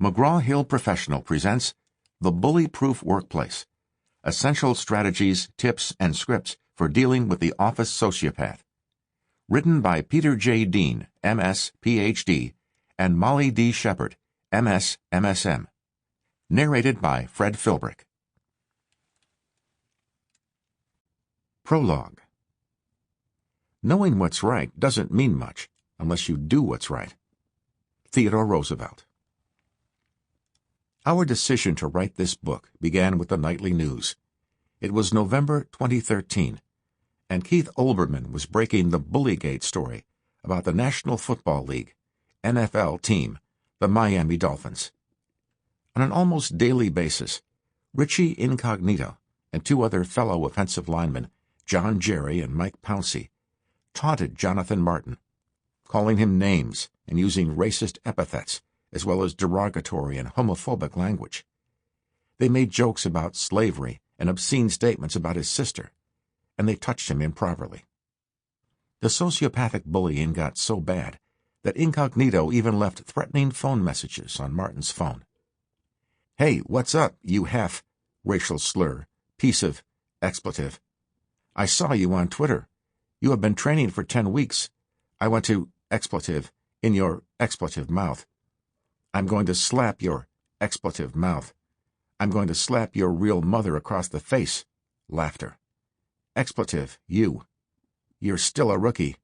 McGraw-Hill Professional presents The Bully-Proof Workplace: Essential Strategies, Tips, and Scripts for Dealing with the Office Sociopath. Written by Peter J. Dean, M.S., Ph.D., and Molly D. Shepard, M.S., MSM. Narrated by Fred Filbrich. Prologue. Knowing what's right doesn't mean much unless you do what's right. Theodore Roosevelt. Our decision to write this book began with the nightly news. It was November 2013, and Keith Olbermann was breaking the Bullygate story about the National Football League, NFL team, the Miami Dolphins. On an almost daily basis, Richie Incognito and two other fellow offensive linemen, John Jerry and Mike Pouncey, taunted Jonathan Martin, calling him names and using racist epithets, as well as derogatory and homophobic language. They made jokes about slavery and obscene statements about his sister, and they touched him improperly. The sociopathic bullying got so bad that Incognito even left threatening phone messages on Martin's phone. "Hey, what's up, you half," racial slur, piece of, expletive. "I saw you on Twitter. You have been training for 10 weeks. I want to, expletive, in your expletive mouth. I'm going to slap your expletive mouth. I'm going to slap your real mother across the face." Laughter. Expletive, you. "You're still a rookie.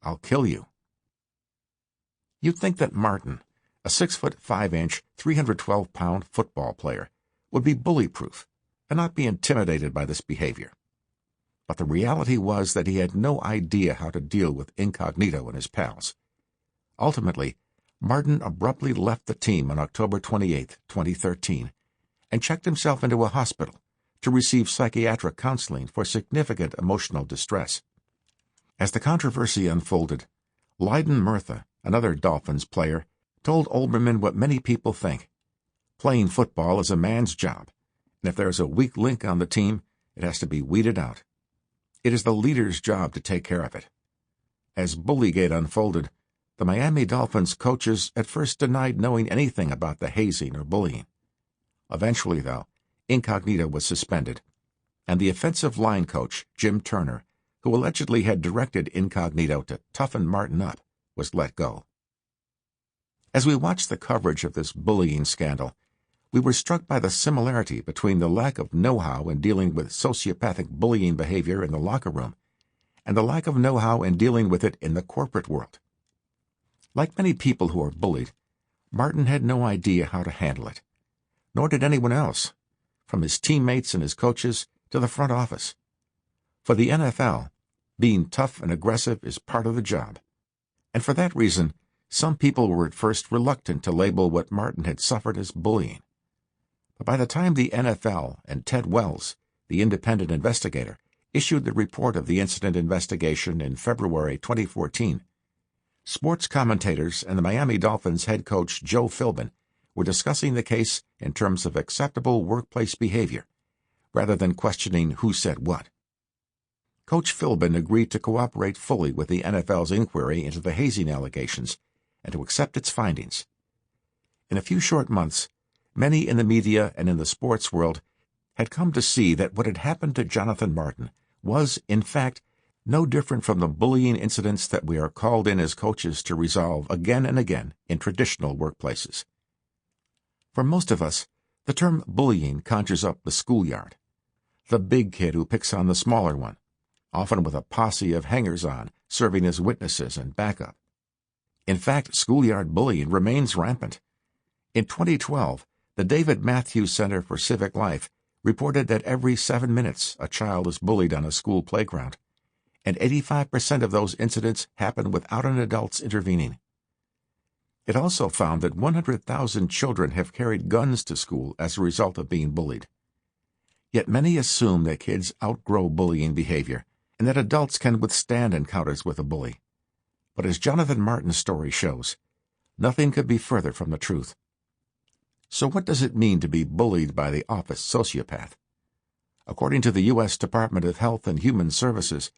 I'll kill you." You'd think that Martin, a 6'5", 312-pound football player, would be bully-proof and not be intimidated by this behavior. But the reality was that he had no idea how to deal with Incognito and his pals. Ultimately, Martin abruptly left the team on October 28, 2013, and checked himself into a hospital to receive psychiatric counseling for significant emotional distress. As the controversy unfolded, Leiden Murtha, another Dolphins player, told Olbermann what many people think. Playing football is a man's job, and if there is a weak link on the team, it has to be weeded out. It is the leader's job to take care of it. As Bullygate unfolded, the Miami Dolphins coaches at first denied knowing anything about the hazing or bullying. Eventually, though, Incognito was suspended, and the offensive line coach, Jim Turner, who allegedly had directed Incognito to toughen Martin up, was let go. As we watched the coverage of this bullying scandal, we were struck by the similarity between the lack of know-how in dealing with sociopathic bullying behavior in the locker room and the lack of know-how in dealing with it in the corporate world. Like many people who are bullied, Martin had no idea how to handle it, nor did anyone else, from his teammates and his coaches to the front office. For the NFL, being tough and aggressive is part of the job, and for that reason, some people were at first reluctant to label what Martin had suffered as bullying. But by the time the NFL and Ted Wells, the independent investigator, issued the report of the incident investigation in February 2014, sports commentators and the Miami Dolphins head coach Joe Philbin were discussing the case in terms of acceptable workplace behavior, rather than questioning who said what. Coach Philbin agreed to cooperate fully with the NFL's inquiry into the hazing allegations and to accept its findings. In a few short months, many in the media and in the sports world had come to see that what had happened to Jonathan Martin was, in fact, no different from the bullying incidents that we are called in as coaches to resolve again and again in traditional workplaces. For most of us, the term bullying conjures up the schoolyard, the big kid who picks on the smaller one, often with a posse of hangers-on serving as witnesses and backup. In fact, schoolyard bullying remains rampant. In 2012, the David Matthews Center for Civic Life reported that every 7 minutes a child is bullied on a school playground, and 85% of those incidents happen without an adult's intervening. It also found that 100,000 children have carried guns to school as a result of being bullied. Yet many assume that kids outgrow bullying behavior and that adults can withstand encounters with a bully. But as Jonathan Martin's story shows, nothing could be further from the truth. So what does it mean to be bullied by the office sociopath? According to the U.S. Department of Health and Human Services,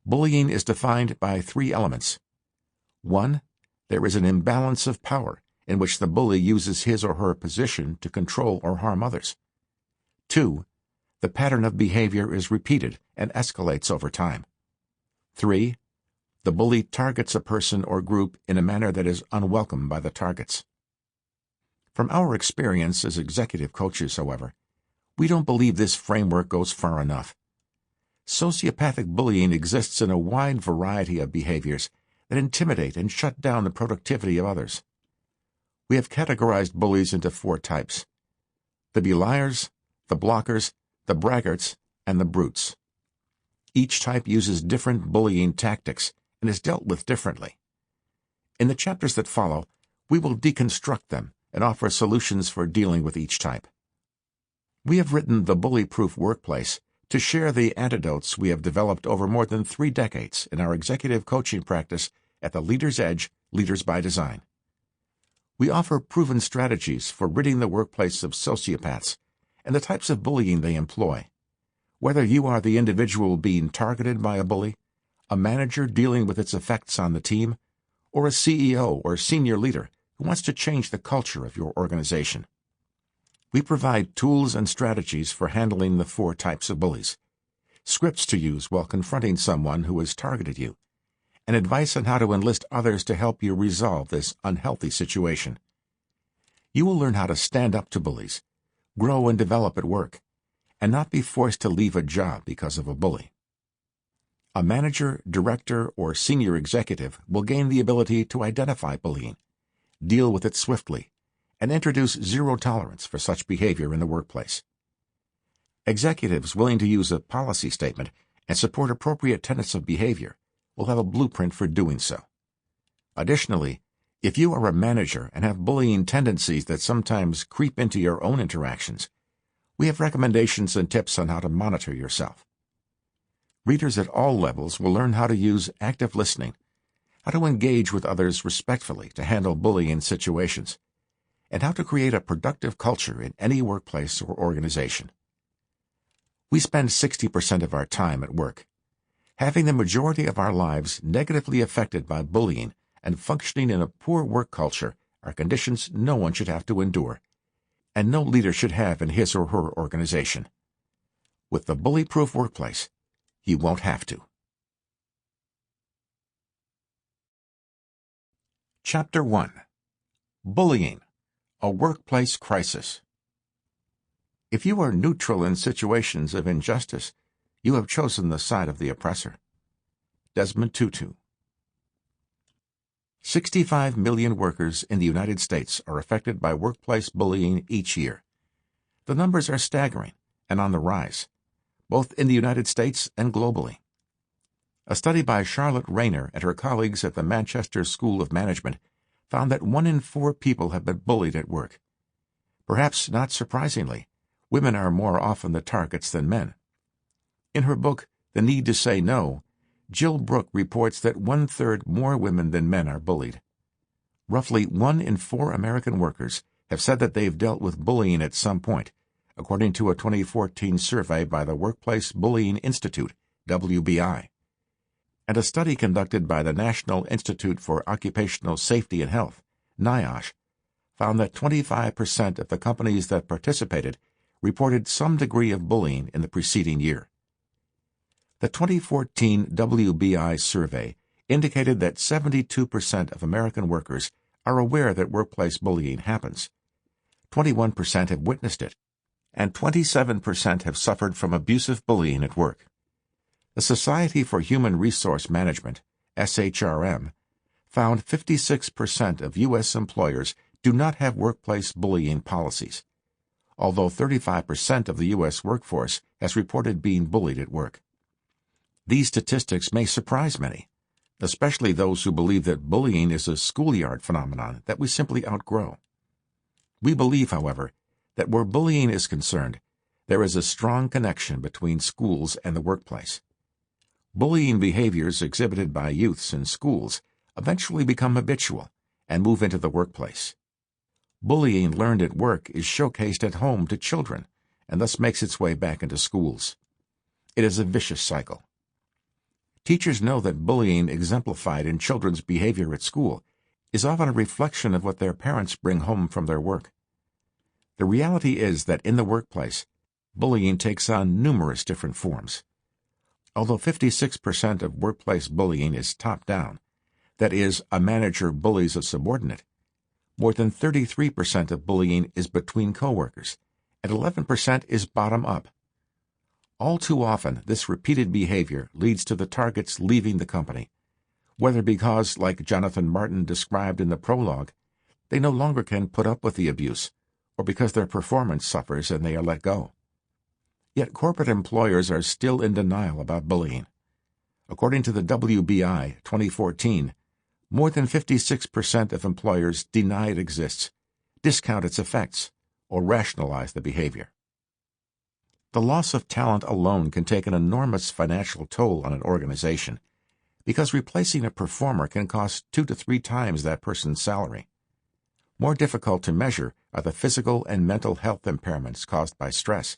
bullying is defined by 3 elements. 1, there is an imbalance of power in which the bully uses his or her position to control or harm others. 2. The pattern of behavior is repeated and escalates over time. 3. The bully targets a person or group in a manner that is unwelcome by the targets. From our experience as executive coaches, however, we don't believe this framework goes far enough. Sociopathic bullying exists in a wide variety of behaviors that intimidate and shut down the productivity of others. We have categorized bullies into 4 types: the beliers, the blockers, the braggarts, and the brutes. Each type uses different bullying tactics and is dealt with differently. In the chapters that follow, we will deconstruct them and offer solutions for dealing with each type. We have written The Bully-Proof Workplace to share the antidotes we have developed over more than 3 decades in our executive coaching practice at the Leader's Edge, Leaders by Design. We offer proven strategies for ridding the workplace of sociopaths and the types of bullying they employ. Whether you are the individual being targeted by a bully, a manager dealing with its effects on the team, or a CEO or senior leader who wants to change the culture of your organization. We provide tools and strategies for handling the 4 types of bullies, scripts to use while confronting someone who has targeted you, and advice on how to enlist others to help you resolve this unhealthy situation. You will learn how to stand up to bullies, grow and develop at work, and not be forced to leave a job because of a bully. A manager, director, or senior executive will gain the ability to identify bullying, deal with it swiftly, and introduce zero tolerance for such behavior in the workplace. Executives willing to use a policy statement and support appropriate tenets of behavior will have a blueprint for doing so. Additionally, if you are a manager and have bullying tendencies that sometimes creep into your own interactions, we have recommendations and tips on how to monitor yourself. Readers at all levels will learn how to use active listening, how to engage with others respectfully to handle bullying situations, and how to create a productive culture in any workplace or organization. We spend 60% of our time at work. Having the majority of our lives negatively affected by bullying and functioning in a poor work culture are conditions no one should have to endure, and no leader should have in his or her organization. With the Bully-Proof Workplace, you won't have to. Chapter 1. Bullying, a Workplace Crisis. If you are neutral in situations of injustice, you have chosen the side of the oppressor. Desmond Tutu. 65 million workers in the United States are affected by workplace bullying each year. The numbers are staggering and on the rise, both in the United States and globally. A study by Charlotte Rayner and her colleagues at the Manchester School of Management found that 1 in 4 people have been bullied at work. Perhaps not surprisingly, women are more often the targets than men. In her book, The Need to Say No, Jill Brooke reports that 1/3 more women than men are bullied. Roughly 1 in 4 American workers have said that they've dealt with bullying at some point, according to a 2014 survey by the Workplace Bullying Institute, WBI. And a study conducted by the National Institute for Occupational Safety and Health, NIOSH, found that 25% of the companies that participated reported some degree of bullying in the preceding year. The 2014 WBI survey indicated that 72% of American workers are aware that workplace bullying happens. 21% have witnessed it, and 27% have suffered from abusive bullying at work. The Society for Human Resource Management, SHRM, found 56% of U.S. employers do not have workplace bullying policies, although 35% of the U.S. workforce has reported being bullied at work. These statistics may surprise many, especially those who believe that bullying is a schoolyard phenomenon that we simply outgrow. We believe, however, that where bullying is concerned, there is a strong connection between schools and the workplace. Bullying behaviors exhibited by youths in schools eventually become habitual and move into the workplace. Bullying learned at work is showcased at home to children and thus makes its way back into schools. It is a vicious cycle. Teachers know that bullying exemplified in children's behavior at school is often a reflection of what their parents bring home from their work. The reality is that in the workplace, bullying takes on numerous different forms. Although 56% of workplace bullying is top-down, that is, a manager bullies a subordinate, more than 33% of bullying is between coworkers, and 11% is bottom-up. All too often, this repeated behavior leads to the targets leaving the company, whether because, like Jonathan Martin described in the prologue, they no longer can put up with the abuse, or because their performance suffers and they are let go. Yet corporate employers are still in denial about bullying. According to the WBI 2014, more than 56% of employers deny it exists, discount its effects, or rationalize the behavior. The loss of talent alone can take an enormous financial toll on an organization, because replacing a performer can cost 2 to 3 times that person's salary. More difficult to measure are the physical and mental health impairments caused by stress,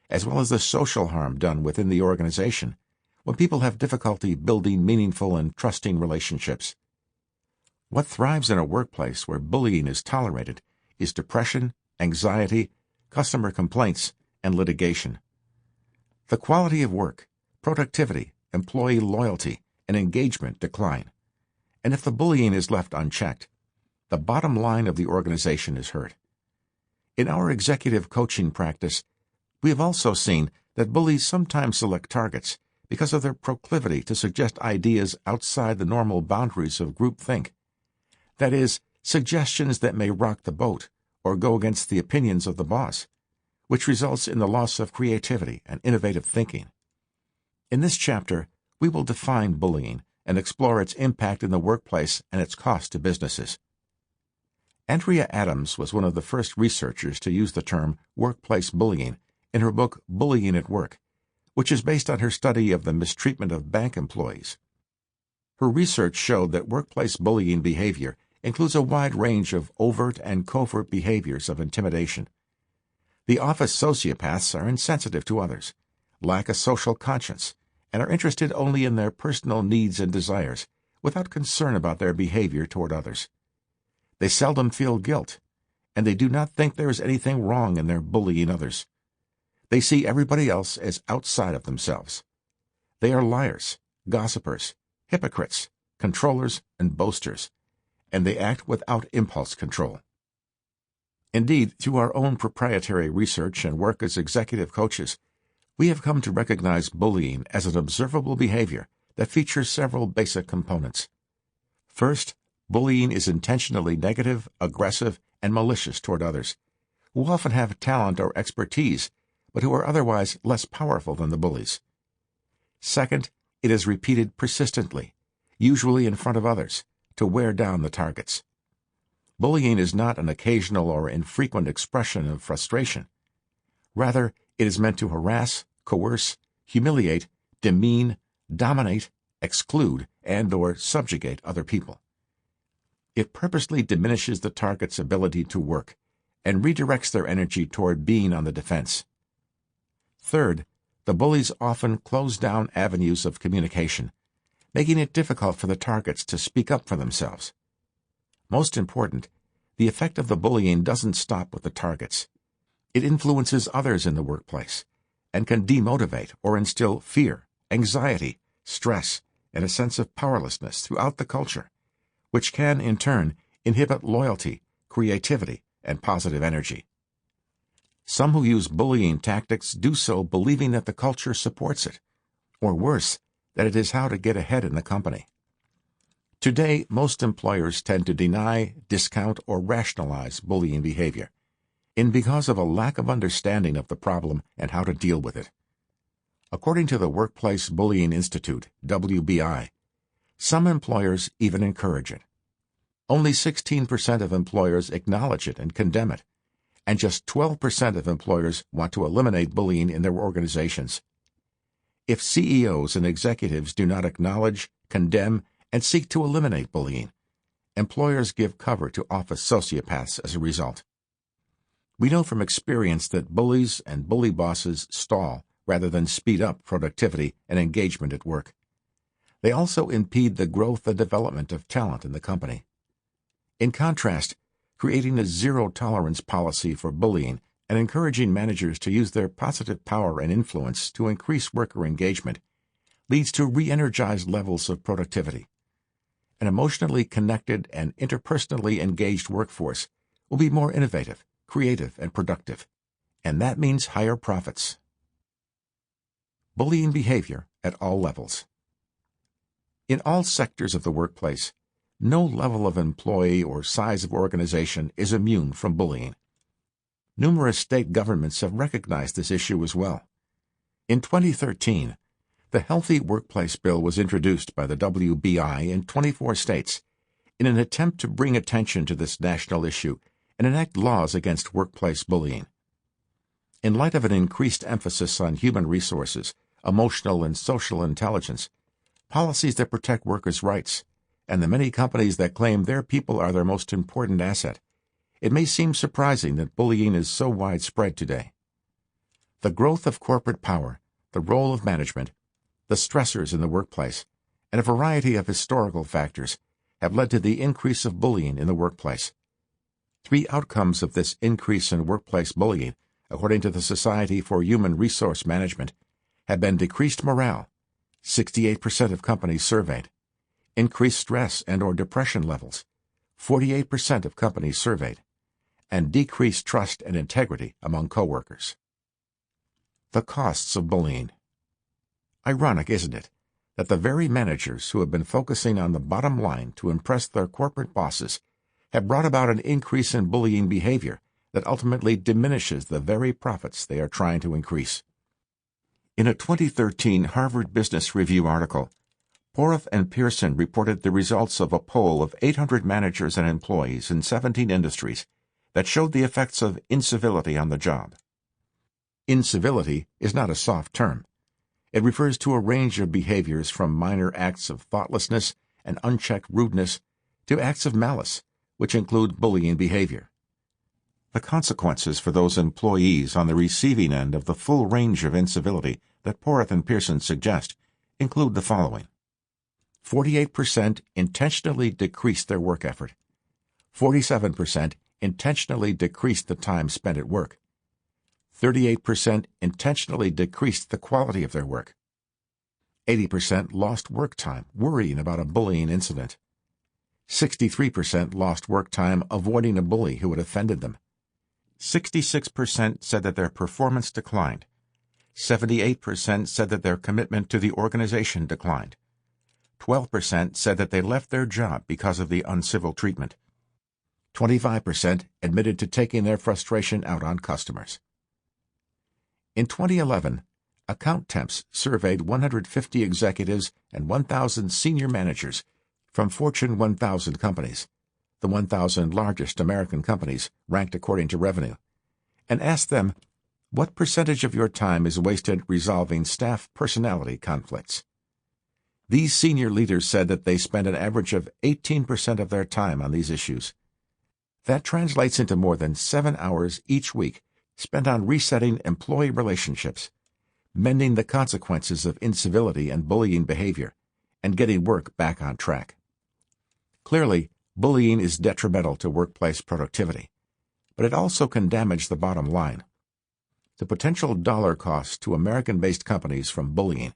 as well as the social harm done within the organization when people have difficulty building meaningful and trusting relationships. What thrives in a workplace where bullying is tolerated is depression, anxiety, customer complaints, and litigation. The quality of work, productivity, employee loyalty, and engagement decline, and if the bullying is left unchecked, the bottom line of the organization is hurt. In our executive coaching practice, we have also seen that bullies sometimes select targets because of their proclivity to suggest ideas outside the normal boundaries of groupthink. That is, suggestions that may rock the boat or go against the opinions of the boss, which results in the loss of creativity and innovative thinking. In this chapter, we will define bullying and explore its impact in the workplace and its cost to businesses. Andrea Adams was one of the first researchers to use the term workplace bullying in her book Bullying at Work, which is based on her study of the mistreatment of bank employees. Her research showed that workplace bullying behavior includes a wide range of overt and covert behaviors of intimidation. The office sociopaths are insensitive to others, lack a social conscience, and are interested only in their personal needs and desires, without concern about their behavior toward others. They seldom feel guilt, and they do not think there is anything wrong in their bullying others. They see everybody else as outside of themselves. They are liars, gossipers, hypocrites, controllers, and boasters, and they act without impulse control. Indeed, through our own proprietary research and work as executive coaches, we have come to recognize bullying as an observable behavior that features several basic components. First, bullying is intentionally negative, aggressive, and malicious toward others, who often have talent or expertise, but who are otherwise less powerful than the bullies. Second, it is repeated persistently, usually in front of others, to wear down the targets. Bullying is not an occasional or infrequent expression of frustration. Rather, it is meant to harass, coerce, humiliate, demean, dominate, exclude, and/or subjugate other people. It purposely diminishes the target's ability to work and redirects their energy toward being on the defense. Third, the bullies often close down avenues of communication, making it difficult for the targets to speak up for themselves. Most important, the effect of the bullying doesn't stop with the targets. It influences others in the workplace and can demotivate or instill fear, anxiety, stress, and a sense of powerlessness throughout the culture, which can, in turn, inhibit loyalty, creativity, and positive energy. Some who use bullying tactics do so believing that the culture supports it, or worse, that it is how to get ahead in the company. Today, most employers tend to deny, discount, or rationalize bullying behavior, because of a lack of understanding of the problem and how to deal with it. According to the Workplace Bullying Institute, WBI, some employers even encourage it. Only 16% of employers acknowledge it and condemn it, and just 12% of employers want to eliminate bullying in their organizations. If CEOs and executives do not acknowledge, condemn, and seek to eliminate bullying, employers give cover to office sociopaths as a result. We know from experience that bullies and bully bosses stall rather than speed up productivity and engagement at work. They also impede the growth and development of talent in the company. In contrast, creating a zero-tolerance policy for bullying and encouraging managers to use their positive power and influence to increase worker engagement leads to re-energized levels of productivity. An emotionally connected and interpersonally engaged workforce will be more innovative, creative, and productive, and that means higher profits. Bullying behavior at all levels. In all sectors of the workplace, no level of employee or size of organization is immune from bullying. Numerous state governments have recognized this issue as well. In 2013, the Healthy Workplace Bill was introduced by the WBI in 24 states in an attempt to bring attention to this national issue and enact laws against workplace bullying. In light of an increased emphasis on human resources, emotional and social intelligence, policies that protect workers' rights, and the many companies that claim their people are their most important asset, it may seem surprising that bullying is so widespread today. The growth of corporate power, the role of management, the stressors in the workplace, and a variety of historical factors have led to the increase of bullying in the workplace. 3 outcomes of this increase in workplace bullying, according to the Society for Human Resource Management, have been decreased morale, 68% of companies surveyed, increased stress and/or depression levels, 48% of companies surveyed, and decreased trust and integrity among coworkers. The costs of bullying. Ironic, isn't it, that the very managers who have been focusing on the bottom line to impress their corporate bosses have brought about an increase in bullying behavior that ultimately diminishes the very profits they are trying to increase. In a 2013 Harvard Business Review article, Porath and Pearson reported the results of a poll of 800 managers and employees in 17 industries that showed the effects of incivility on the job. Incivility is not a soft term. It refers to a range of behaviors from minor acts of thoughtlessness and unchecked rudeness to acts of malice, which include bullying behavior. The consequences for those employees on the receiving end of the full range of incivility that Porath and Pearson suggest include the following. 48% intentionally decreased their work effort. 47% intentionally decreased the time spent at work. 38% intentionally decreased the quality of their work. 80% lost work time worrying about a bullying incident. 63% lost work time avoiding a bully who had offended them. 66% said that their performance declined. 78% said that their commitment to the organization declined. 12% said that they left their job because of the uncivil treatment. 25% admitted to taking their frustration out on customers. In 2011, Account Temps surveyed 150 executives and 1,000 senior managers from Fortune 1,000 companies, the 1,000 largest American companies ranked according to revenue, and asked them, what percentage of your time is wasted resolving staff personality conflicts? These senior leaders said that they spend an average of 18% of their time on these issues. That translates into more than 7 hours each week spent on resetting employee relationships, mending the consequences of incivility and bullying behavior, and getting work back on track. Clearly, bullying is detrimental to workplace productivity, but it also can damage the bottom line. The potential dollar cost to American-based companies from bullying,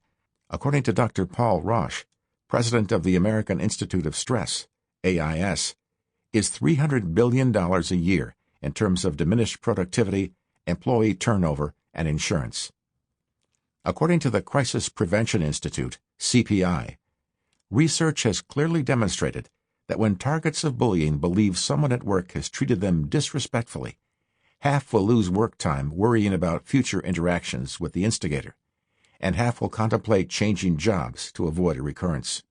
according to Dr. Paul Roche, president of the American Institute of Stress, AIS, is $300 billion a year in terms of diminished productivity, employee turnover, and insurance. According to the Crisis Prevention Institute, CPI, research has clearly demonstrated that when targets of bullying believe someone at work has treated them disrespectfully, half will lose work time worrying about future interactions with the instigator, and half will contemplate changing jobs to avoid a recurrence.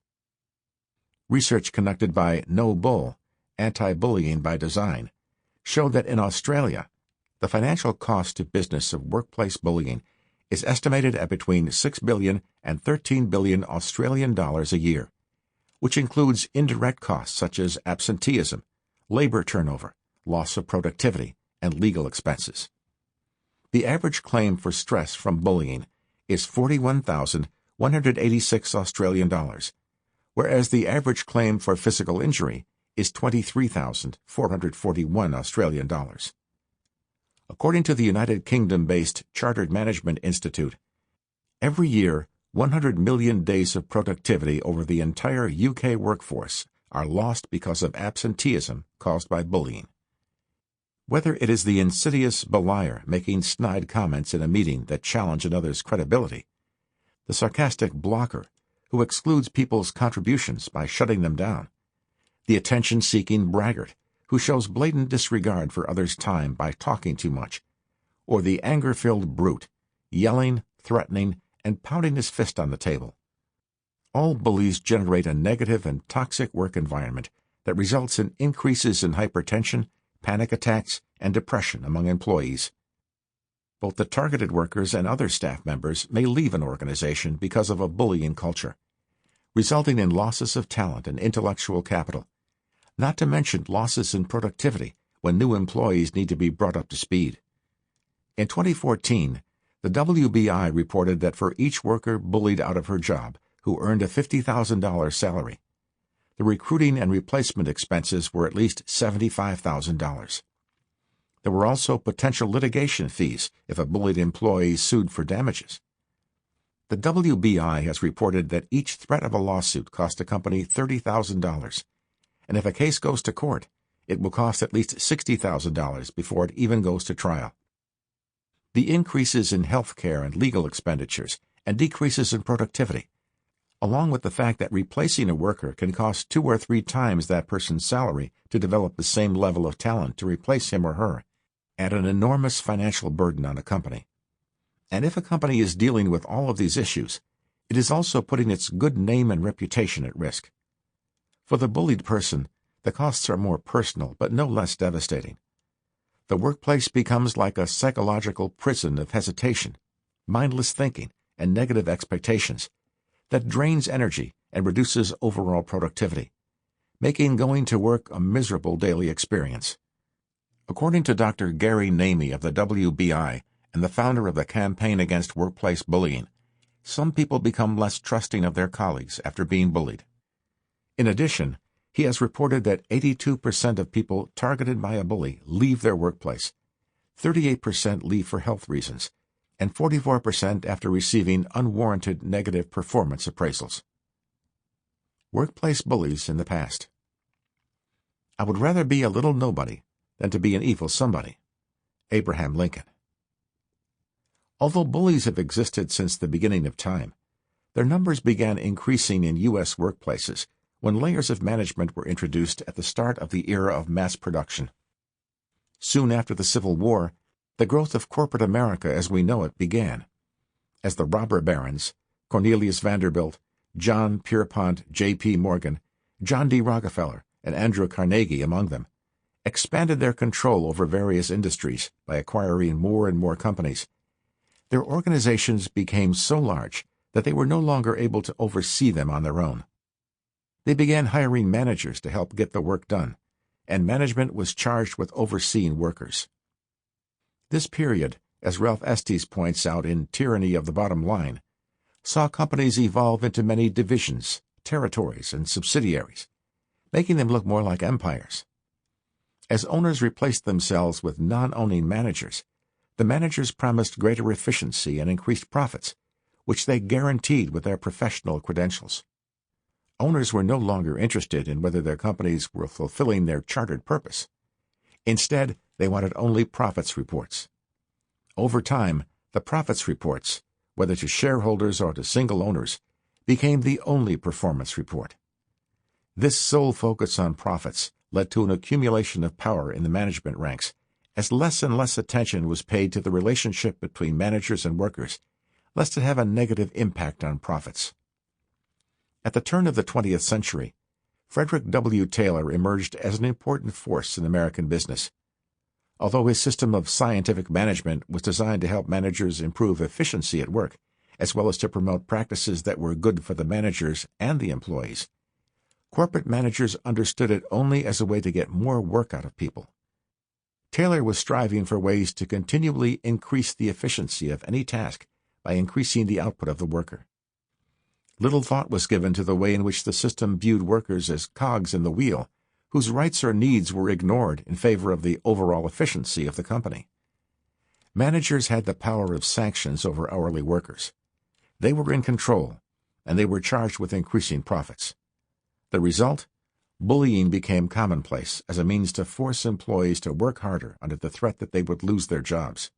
Research conducted by No Bull, Anti-Bullying by Design, showed that in Australia, the financial cost to business of workplace bullying is estimated at between $6 billion and $13 billion Australian dollars a year, which includes indirect costs such as absenteeism, labor turnover, loss of productivity, and legal expenses. The average claim for stress from bullying is 41,186 Australian dollars, whereas the average claim for physical injury is 23,441 Australian dollars. According to the United Kingdom-based Chartered Management Institute, every year 100 million days of productivity over the entire UK workforce are lost because of absenteeism caused by bullying. Whether it is the insidious belier making snide comments in a meeting that challenge another's credibility, the sarcastic blocker who excludes people's contributions by shutting them down, the attention-seeking braggart who shows blatant disregard for others' time by talking too much, or the anger-filled brute, yelling, threatening, and pounding his fist on the table. All bullies generate a negative and toxic work environment that results in increases in hypertension, panic attacks, and depression among employees. Both the targeted workers and other staff members may leave an organization because of a bullying culture, resulting in losses of talent and intellectual capital, not to mention losses in productivity when new employees need to be brought up to speed. In 2014, the WBI reported that for each worker bullied out of her job who earned a $50,000 salary, the recruiting and replacement expenses were at least $75,000. There were also potential litigation fees if a bullied employee sued for damages. The WBI has reported that each threat of a lawsuit cost a company $30,000, and if a case goes to court, it will cost at least $60,000 before it even goes to trial. The increases in health care and legal expenditures and decreases in productivity, along with the fact that replacing a worker can cost 2 or 3 times that person's salary to develop the same level of talent to replace him or her, add an enormous financial burden on a company. And if a company is dealing with all of these issues, it is also putting its good name and reputation at risk. For the bullied person, the costs are more personal but no less devastating. The workplace becomes like a psychological prison of hesitation, mindless thinking, and negative expectations that drains energy and reduces overall productivity, making going to work a miserable daily experience. According to Dr. Gary Namey of the WBI and the founder of the Campaign Against Workplace Bullying, some people become less trusting of their colleagues after being bullied. In addition, he has reported that 82% of people targeted by a bully leave their workplace, 38% leave for health reasons, and 44% after receiving unwarranted negative performance appraisals. Workplace bullies in the past. I would rather be a little nobody than to be an evil somebody. Abraham Lincoln. Although bullies have existed since the beginning of time, their numbers began increasing in U.S. workplaces when layers of management were introduced at the start of the era of mass production. Soon after the Civil War, the growth of corporate America as we know it began, as the robber barons, Cornelius Vanderbilt, John Pierpont, J.P. Morgan, John D. Rockefeller, and Andrew Carnegie among them, expanded their control over various industries by acquiring more and more companies. Their organizations became so large that they were no longer able to oversee them on their own. They began hiring managers to help get the work done, and management was charged with overseeing workers. This period, as Ralph Estes points out in Tyranny of the Bottom Line, saw companies evolve into many divisions, territories, and subsidiaries, making them look more like empires. As owners replaced themselves with non-owning managers, the managers promised greater efficiency and increased profits, which they guaranteed with their professional credentials. Owners were no longer interested in whether their companies were fulfilling their chartered purpose. Instead, they wanted only profits reports. Over time, the profits reports, whether to shareholders or to single owners, became the only performance report. This sole focus on profits led to an accumulation of power in the management ranks, as less and less attention was paid to the relationship between managers and workers, lest it have a negative impact on profits. At the turn of the 20th century, Frederick W. Taylor emerged as an important force in American business. Although his system of scientific management was designed to help managers improve efficiency at work, as well as to promote practices that were good for the managers and the employees, corporate managers understood it only as a way to get more work out of people. Taylor was striving for ways to continually increase the efficiency of any task by increasing the output of the worker. Little thought was given to the way in which the system viewed workers as cogs in the wheel, whose rights or needs were ignored in favor of the overall efficiency of the company. Managers had the power of sanctions over hourly workers. They were in control, and they were charged with increasing profits. The result? Bullying became commonplace as a means to force employees to work harder under the threat that they would lose their jobs.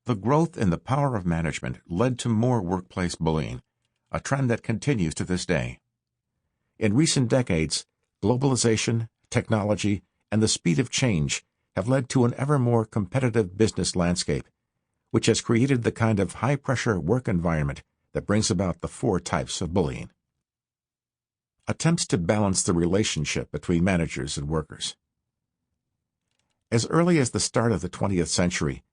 The growth in the power of management led to more workplace bullying, a trend that continues to this day. In recent decades, globalization, technology, and the speed of change have led to an ever more competitive business landscape, which has created the kind of high-pressure work environment that brings about the four types of bullying. Attempts to balance the relationship between managers and workers. As early as the start of the 20th century,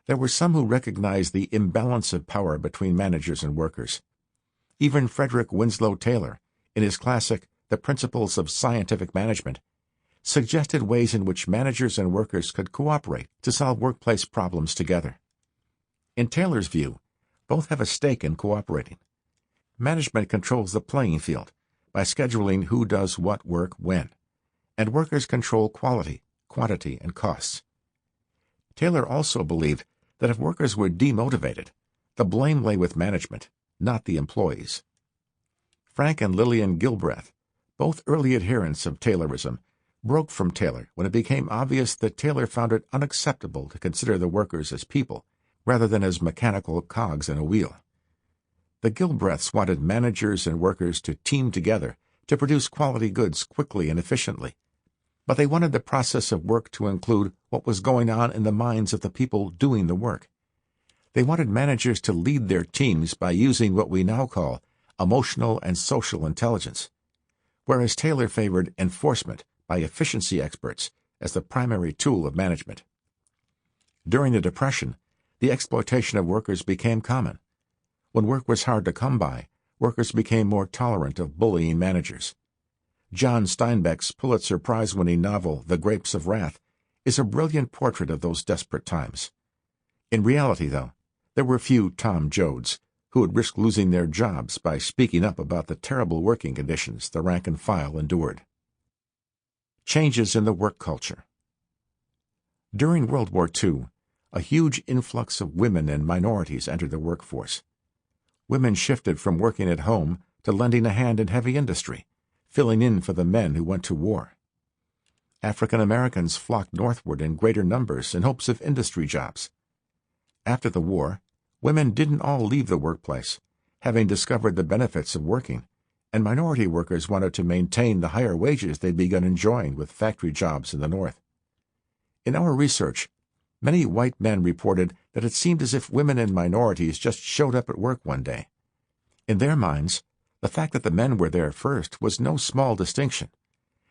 there were some who recognized the imbalance of power between managers and workers. Even Frederick Winslow Taylor, in his classic The Principles of Scientific Management, suggested ways in which managers and workers could cooperate to solve workplace problems together. In Taylor's view, both have a stake in cooperating. Management controls the playing field by scheduling who does what work when, and workers control quality, quantity, and costs. Taylor also believed that if workers were demotivated, the blame lay with management, not the employees. Frank and Lillian Gilbreth, both early adherents of Taylorism, broke from Taylor when it became obvious that Taylor found it unacceptable to consider the workers as people rather than as mechanical cogs in a wheel. The Gilbreths wanted managers and workers to team together to produce quality goods quickly and efficiently, but they wanted the process of work to include what was going on in the minds of the people doing the work. They wanted managers to lead their teams by using what we now call emotional and social intelligence, whereas Taylor favored enforcement by efficiency experts as the primary tool of management. During the Depression, the exploitation of workers became common. When work was hard to come by, workers became more tolerant of bullying managers. John Steinbeck's Pulitzer Prize-winning novel The Grapes of Wrath is a brilliant portrait of those desperate times. In reality, though, there were few Tom Joads who would risk losing their jobs by speaking up about the terrible working conditions the rank and file endured. Changes in the work culture. During World War II, a huge influx of women and minorities entered the workforce. Women shifted from working at home to lending a hand in heavy industry, filling in for the men who went to war. African Americans flocked northward in greater numbers in hopes of industry jobs. After the war, women didn't all leave the workplace, having discovered the benefits of working, and minority workers wanted to maintain the higher wages they'd begun enjoying with factory jobs in the North. In our research, many white men reported that it seemed as if women and minorities just showed up at work one day. In their minds, the fact that the men were there first was no small distinction,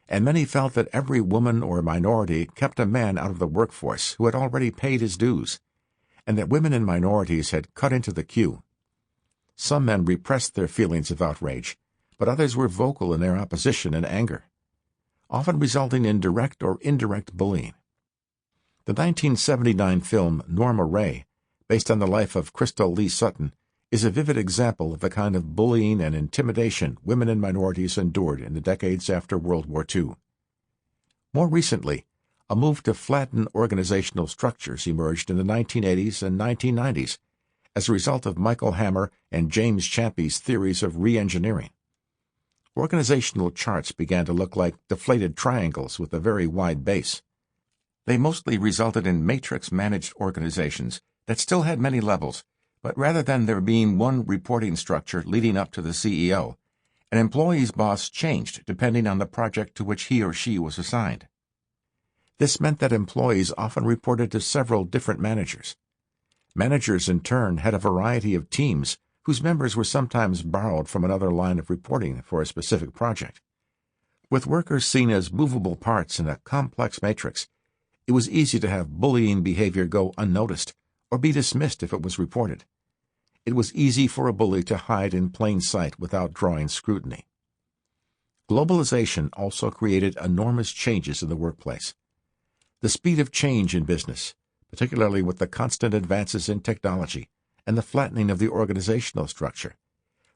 and many felt that every woman or minority kept a man out of the workforce who had already paid his dues, and that women and minorities had cut into the queue. Some men repressed their feelings of outrage, but others were vocal in their opposition and anger, often resulting in direct or indirect bullying. The 1979 film Norma Ray, based on the life of Crystal Lee Sutton, is a vivid example of the kind of bullying and intimidation women and minorities endured in the decades after World War II. More recently, a move to flatten organizational structures emerged in the 1980s and 1990s as a result of Michael Hammer and James Champy's theories of re-engineering. Organizational charts began to look like deflated triangles with a very wide base. They mostly resulted in matrix-managed organizations that still had many levels, but rather than there being one reporting structure leading up to the CEO, an employee's boss changed depending on the project to which he or she was assigned. This meant that employees often reported to several different managers. Managers, in turn, had a variety of teams whose members were sometimes borrowed from another line of reporting for a specific project. With workers seen as movable parts in a complex matrix, it was easy to have bullying behavior go unnoticed or be dismissed if it was reported. It was easy for a bully to hide in plain sight without drawing scrutiny. Globalization also created enormous changes in the workplace. The speed of change in business, particularly with the constant advances in technology and the flattening of the organizational structure,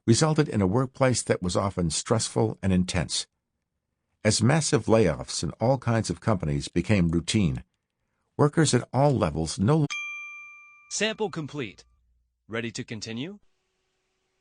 resulted in a workplace that was often stressful and intense. As massive layoffs in all kinds of companies became routine, workers at all levels no Sample complete. Ready to continue?